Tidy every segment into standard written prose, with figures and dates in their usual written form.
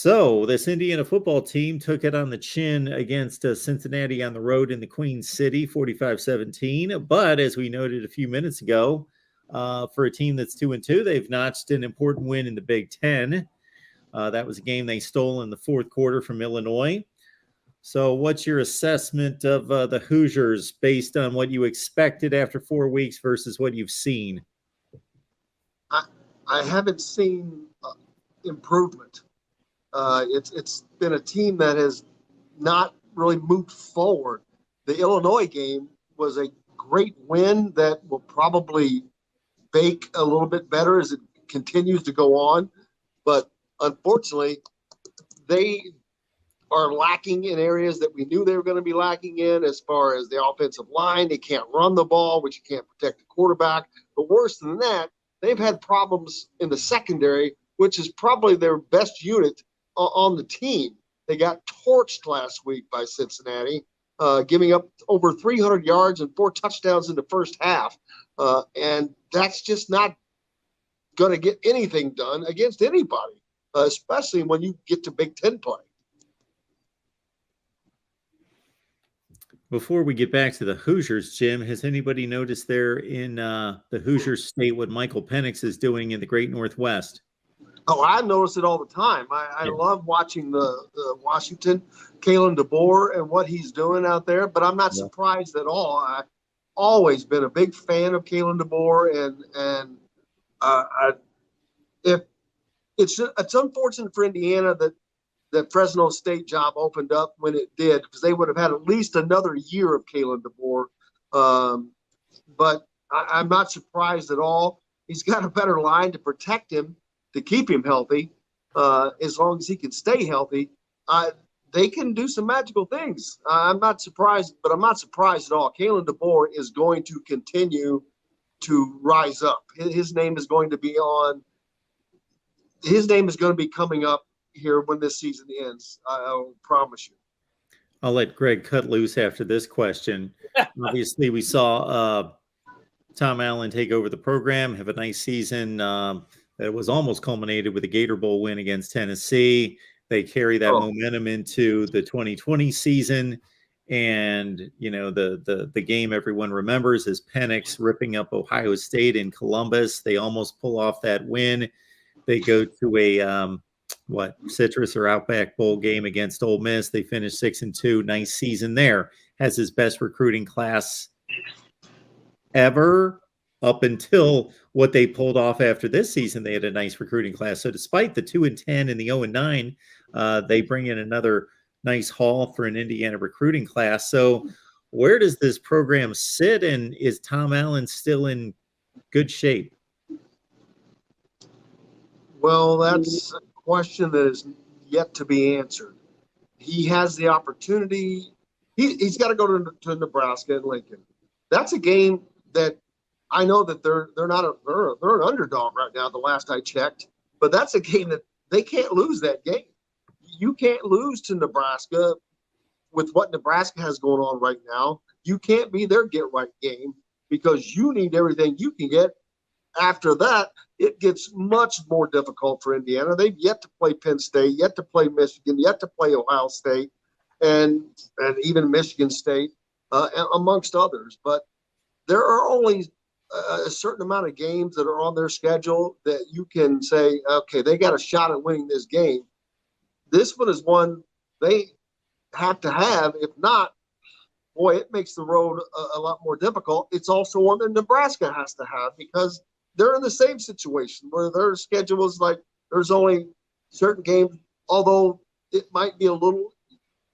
So this Indiana football team took it on the chin against Cincinnati on the road in the Queen City, 45-17. But as we noted a few minutes ago, for a team that's 2-2, they've notched an important win in the Big Ten. That was a game they stole in the fourth quarter from Illinois. So what's your assessment of the Hoosiers based on what you expected after 4 weeks versus what you've seen? I haven't seen improvement. It's been a team that has not really moved forward. The Illinois game was a great win that will probably bake a little bit better as it continues to go on. But unfortunately, they are lacking in areas that we knew they were going to be lacking in as far as the offensive line. They can't run the ball, which you can't protect the quarterback. But worse than that, they've had problems in the secondary, which is probably their best unit on the team. They got torched last week by Cincinnati, giving up over 300 yards and 4 touchdowns in the first half. And that's just not going to get anything done against anybody, especially when you get to Big Ten play. Before we get back to the Hoosiers, Jim, has anybody noticed there in the Hoosiers state what Michael Penix is doing in the Great Northwest? Oh, I notice it all the time. I love watching the Washington, Kalen DeBoer, and what he's doing out there, but I'm not surprised at all. I've always been a big fan of Kalen DeBoer, and if it's unfortunate for Indiana that Fresno State job opened up when it did, because they would have had at least another year of Kalen DeBoer. But I'm not surprised at all. He's got a better line to protect him, to keep him healthy, as long as he can stay healthy. They can do some magical things. I'm not surprised, but I'm not surprised at all. Kalen DeBoer is going to continue to rise up. His name is going to be coming up here when this season ends. I'll promise you. I'll let Greg cut loose after this question. Obviously, we saw Tom Allen take over the program, have a nice season that was almost culminated with a Gator Bowl win against Tennessee. They carry that momentum into the 2020 season. And, you know, the game everyone remembers is Penix ripping up Ohio State in Columbus. They almost pull off that win. They go to a Citrus or Outback Bowl game against Ole Miss. They finished 6-2. Nice season there. Has his best recruiting class ever up until what they pulled off after this season. They had a nice recruiting class. So despite the 2-10 and the 0-9, they bring in another nice haul for an Indiana recruiting class. So where does this program sit, and is Tom Allen still in good shape? Well, that's a question that is yet to be answered. He has the opportunity. He's got to go to Nebraska and Lincoln. That's a game that I know that they're an underdog right now. The last I checked, but that's a game that they can't lose. That game, you can't lose to Nebraska with what Nebraska has going on right now. You can't be their get right game because you need everything you can get. After that, it gets much more difficult for Indiana. They've yet to play Penn State, yet to play Michigan, yet to play Ohio State, and even Michigan State, amongst others. But there are only a certain amount of games that are on their schedule that you can say, okay, they got a shot at winning this game. This one is one they have to have. If not, boy, it makes the road a lot more difficult. It's also one that Nebraska has to have because they're in the same situation where their schedule is like there's only certain games, although it might be a little,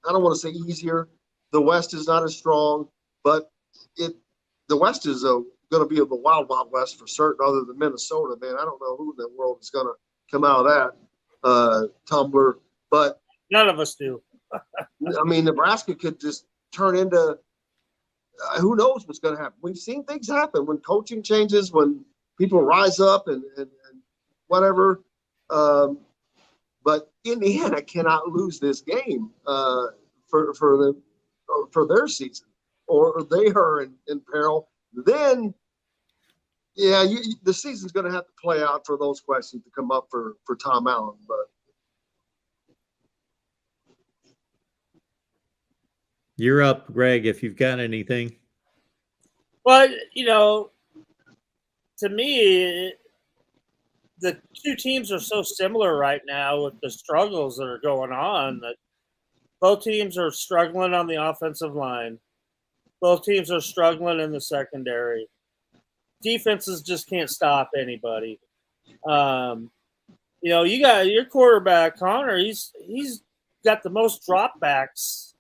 I don't want to say easier. The West is not as strong, but the West is going to be the wild, wild West for certain, other than Minnesota, man. I don't know who in the world is going to come out of that tumbler, but none of us do. I mean, Nebraska could just turn into who knows what's going to happen. We've seen things happen when coaching changes, when people rise up and whatever. But Indiana cannot lose this game for their season, or they are in peril. Then, the season's going to have to play out for those questions to come up for Tom Allen. But You're up, Greg, if you've got anything. Well, to me, the two teams are so similar right now with the struggles that are going on that both teams are struggling on the offensive line. Both teams are struggling in the secondary. Defenses just can't stop anybody. You got your quarterback, Connor. He's got the most dropbacks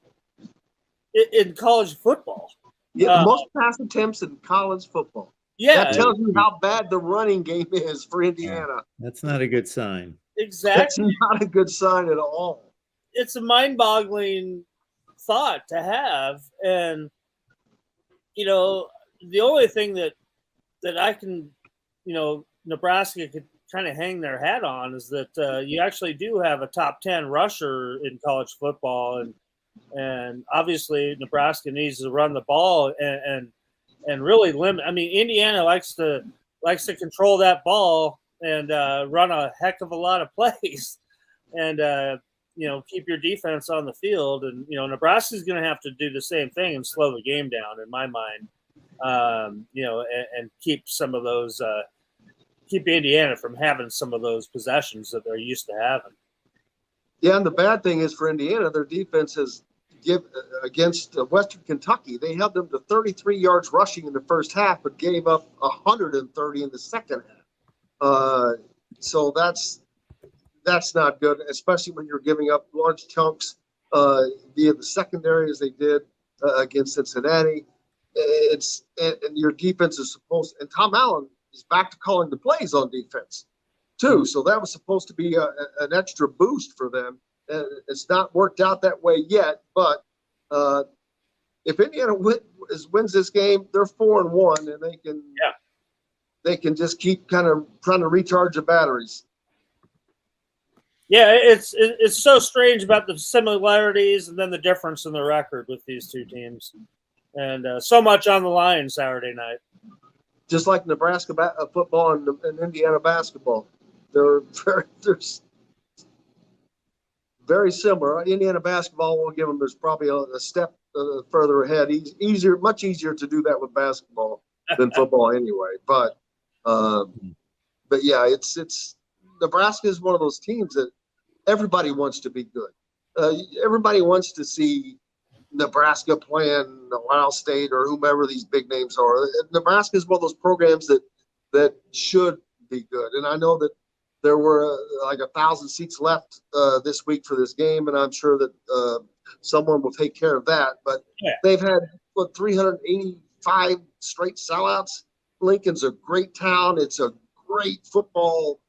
in college football. Yeah, most pass attempts in college football. Yeah, that tells you how bad the running game is for Indiana. Yeah, that's not a good sign. Exactly, that's not a good sign at all. It's a mind-boggling thought to have, and the only thing that I can, Nebraska could kind of hang their hat on is that you actually do have a top 10 rusher in college football, and obviously Nebraska needs to run the ball and really limit. I mean, Indiana likes to control that ball and run a heck of a lot of plays, and keep your defense on the field. And Nebraska's going to have to do the same thing and slow the game down, in my mind. And keep some of those, keep Indiana from having some of those possessions that they're used to having. Yeah, and the bad thing is for Indiana, their defense has against Western Kentucky. They held them to 33 yards rushing in the first half, but gave up 130 in the second half. So that's not good, especially when you're giving up large chunks via the secondary as they did against Cincinnati. And your defense is supposed, and Tom Allen is back to calling the plays on defense too. So that was supposed to be an extra boost for them. It's not worked out that way yet, but if Indiana wins this game, they're 4-1, and they can just keep kind of trying to recharge the batteries. Yeah, it's so strange about the similarities and then the difference in the record with these two teams. And so much on the line Saturday night. Just like Nebraska football and Indiana basketball. They're very similar. Indiana basketball will give them, there's probably a step further ahead. Much easier to do that with basketball than football anyway. But yeah, it's Nebraska is one of those teams that everybody wants to be good. Everybody wants to see Nebraska playing Ohio State or whomever these big names are. Nebraska is one of those programs that should be good. And I know that there were like 1,000 seats left this week for this game, and I'm sure that someone will take care of that. But they've had 385 straight sellouts. Lincoln's a great town. It's a great football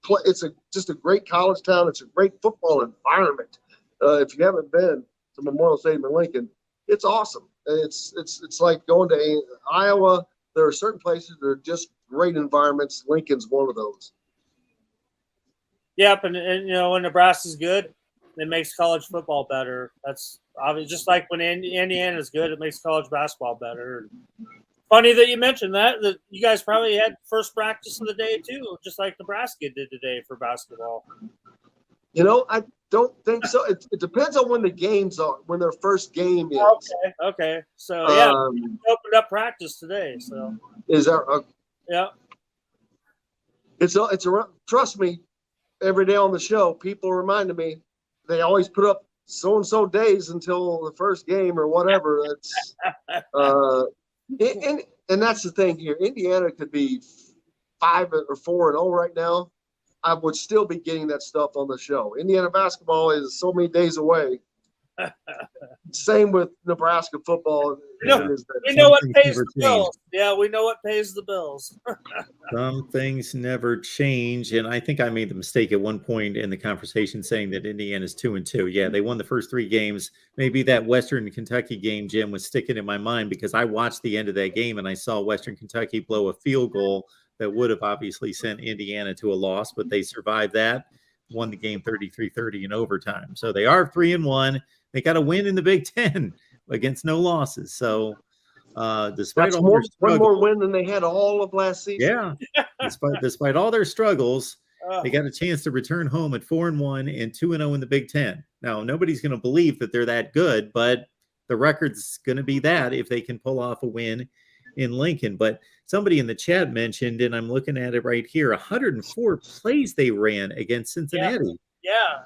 play. It's just a great college town. It's a great football environment. If you haven't been to Memorial Stadium in Lincoln, it's awesome. It's like going to Iowa. There are certain places that are just great environments. Lincoln's one of those. Yep, and when Nebraska's good, it makes college football better. That's obvious. Just like when Indiana's good, it makes college basketball better. Funny that you mentioned that you guys probably had first practice of the day too, just like Nebraska did today for basketball. I don't think so. It depends on when the games are, when their first game is. Okay. So yeah, we opened up practice today. So is that? Yeah. It's trust me. Every day on the show, people reminded me they always put up so and so days until the first game or whatever. That's and that's the thing here. Indiana could be 5 or 4-0 right now. I would still be getting that stuff on the show. Indiana basketball is so many days away. Same with Nebraska football. We know what pays the bills. Yeah, we know what pays the bills. Some things never change. And I think I made the mistake at one point in the conversation saying that Indiana's 2-2. Yeah, they won the first 3 games. Maybe that Western Kentucky game, Jim, was sticking in my mind because I watched the end of that game and I saw Western Kentucky blow a field goal that would have obviously sent Indiana to a loss, but they survived that, won the game 33-30 in overtime. So they are 3-1. They got a win in the Big Ten against no losses. So despite that's all their struggles, one more win than they had all of last season. Yeah, despite all their struggles, they got a chance to return home at 4-1 and 2-0 in the Big Ten. Now nobody's going to believe that they're that good, but the record's going to be that if they can pull off a win in Lincoln. But somebody in the chat mentioned, and I'm looking at it right here, 104 plays they ran against Cincinnati. Yeah,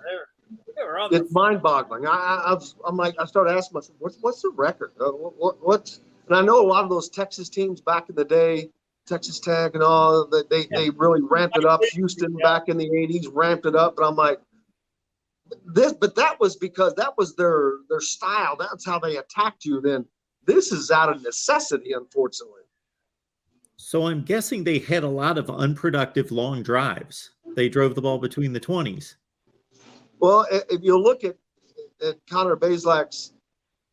they were on It's mind-boggling. I'm like, I started asking myself, what's the record? What's and I know a lot of those Texas teams back in the day, Texas Tech and all, that they really ramped it up. Houston back in the 80s ramped it up, but I'm like, but that was because that was their style. That's how they attacked you. Then this is out of necessity, unfortunately. So I'm guessing they had a lot of unproductive long drives. They drove the ball between the 20s. Well, if you look at Connor Bazelak's,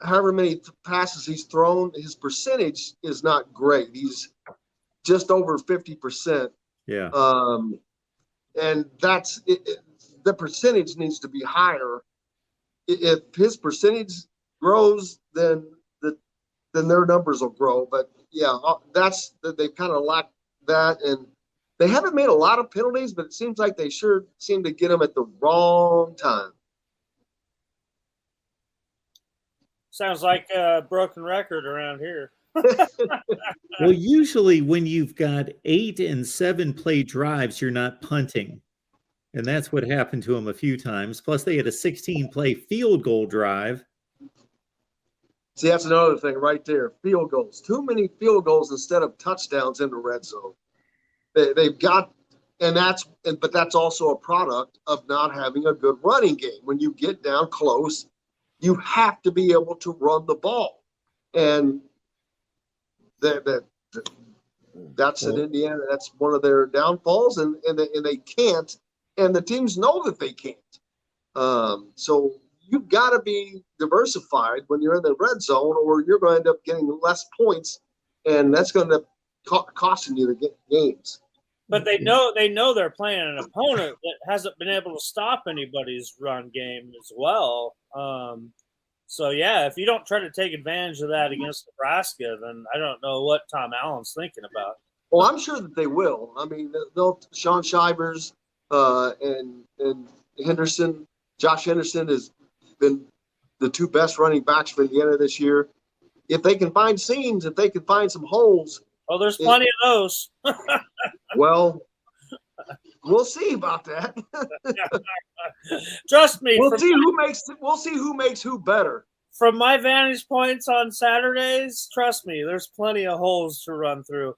however many passes he's thrown, his percentage is not great. He's just over 50%. Yeah. And that's the percentage needs to be higher. If his percentage grows, then their numbers will grow. But yeah, they kind of lack that, and they haven't made a lot of penalties, but it seems like they sure seem to get them at the wrong time. Sounds like a broken record around here. Well, usually when you've got 8 and 7 play drives, you're not punting. And that's what happened to them a few times. Plus, they had a 16 play field goal drive. See, that's another thing right there. Field goals. Too many field goals instead of touchdowns in the red zone. They've got, but that's also a product of not having a good running game. When you get down close, you have to be able to run the ball. And that's in Indiana. That's one of their downfalls, and they can't. And the teams know that they can't. So you've got to be diversified when you're in the red zone, or you're going to end up getting less points, and that's going to costing you the games. But they know they're playing an opponent that hasn't been able to stop anybody's run game as well. So yeah, if you don't try to take advantage of that against Nebraska, then I don't know what Tom Allen's thinking about. Well, I'm sure that they will. I mean, Sean Shivers and Henderson, Josh Henderson has been the two best running backs for Indiana this year. If they can find seams, if they can find some holes. Oh, there's plenty of those. Well, we'll see about that. Trust me. We'll see who makes who better. From my vantage points on Saturdays, trust me, there's plenty of holes to run through.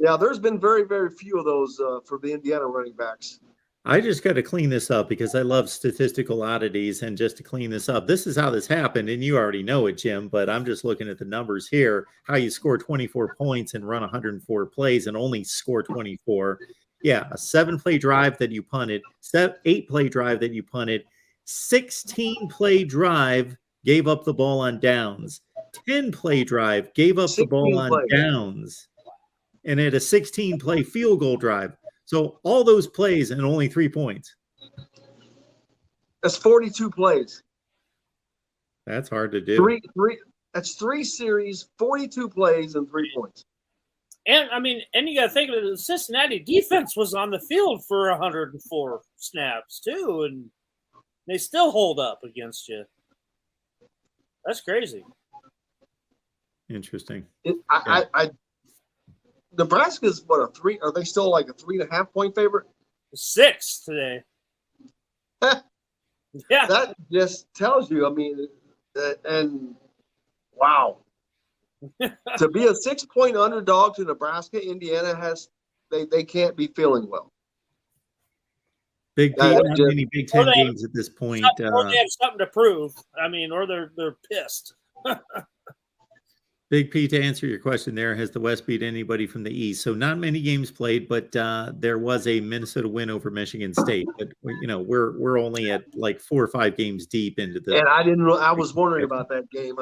Yeah, there's been very, very few of those for the Indiana running backs. I just got to clean this up because I love statistical oddities. And just to clean this up, this is how this happened. And you already know it, Jim, but I'm just looking at the numbers here, how you score 24 points and run 104 plays and only score 24. Yeah, a 7-play drive that you punted, 8-play drive that you punted, 16-play drive gave up the ball on downs, 10-play drive gave up the ball on downs, and had a 16-play field goal drive. So all those plays and only 3 points. That's 42 plays. That's hard to do. That's 3 series, 42 plays, and 3 points. And I mean, and you got to think of it, the Cincinnati defense was on the field for 104 snaps too, and they still hold up against you. That's crazy. Interesting. Nebraska's what, a 3? Are they still like a 3.5 point favorite? 6 today. Yeah, that just tells you. I mean, and wow, to be a 6-point underdog to Nebraska, Indiana they can't be feeling well. Big Pete, not many Big Ten games at this point. Or they have something to prove. I mean, or they're pissed. Big P, to answer your question there, has the West beat anybody from the East? So not many games played, but there was a Minnesota win over Michigan State. But we're only at like 4 or 5 games deep into the. And I didn't know. I was wondering about that game.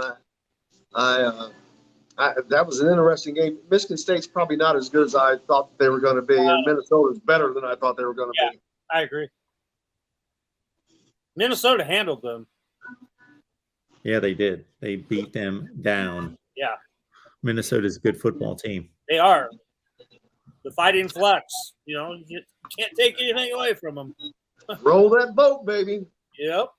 That was an interesting game. Michigan State's probably not as good as I thought they were going to be, and Minnesota's better than I thought they were going to be. I agree. Minnesota handled them. Yeah, they did. They beat them down. Yeah. Minnesota's a good football team. They are. The Fighting Flex. You can't take anything away from them. Roll that boat, baby. Yep.